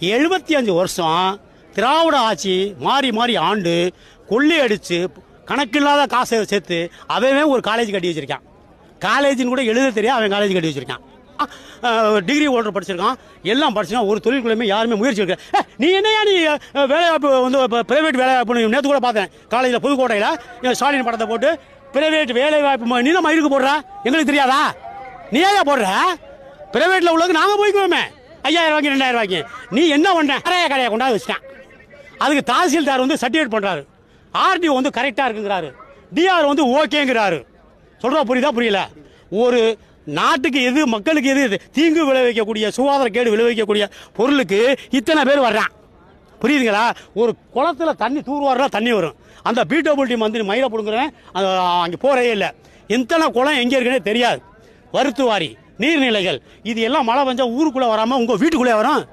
75 வருஷம் திராவிட ஆட்சி மாறி மாறி ஆண்டு கொள்ளையடிச்சு கணக்கில்லாத காசை சேர்த்து அவன் ஒரு காலேஜ் கட்டி வச்சிருக்கான். காலேஜின்னு கூட எழுத தெரியாது, அவன் காலேஜ் கட்டி வச்சிருக்கான். டிகிரி ஹோல்டர் படிச்சிருக்கான், எல்லாம் படிச்சிருக்கான். ஒரு தொழில்குள்ளேயுமே யாருமே முயற்சி எடுக்க. நீ என்னையா நீ வேலைவாய்ப்பு வந்து பிரைவேட் வேலைவாய்ப்பு நேற்று கூட பார்த்தேன் காலேஜில் புதுக்கோட்டையில் ஸ்டாலின் படத்தை போட்டு பிரைவேட் வேலைவாய்ப்பு நீ தான் மயிருக்கு போடுற, எங்களுக்கு தெரியாதா? நீ ஏயா போடுற? பிரைவேட்டில் உள்ளதுக்கு நாங்கள் போய்க்குவோமே 5000 ரூபாய்க்கு 2000 ரூபாய்க்கு. நீ என்ன பண்ண? கடையை கொண்டாந்து வச்சுட்டேன். அதுக்கு தாசில்தார் வந்து சர்டிஃபிகேட் பண்ணுறாரு, ஆர்டிஓ வந்து கரெக்டாக இருக்குங்கிறாரு, டிஆர் வந்து ஓகேங்கிறாரு. சொல்கிறா புரியுதா? புரியல. ஒரு நாட்டுக்கு எது மக்களுக்கு எது தீங்கு விளைவிக்கக்கூடிய சுகாதார கேடு விளைவிக்கக்கூடிய பொருளுக்கு இத்தனை பேர் வர்றான். புரியுதுங்களா? ஒரு குளத்துல தண்ணி தூர்வாரில் தண்ணி வரும், அந்த பிடபிள்யூடி மந்திரி மயிலை பிடுங்குறேன் அங்கே போகிறதே இல்லை. இத்தனை குளம் எங்கே இருக்குன்னே தெரியாது. வருத்துவாரி நீர்நிலைகள் இது எல்லாம் மழை பெஞ்சா ஊருக்குள்ளே வராமல் உங்கள் வீட்டுக்குள்ளே வரும்.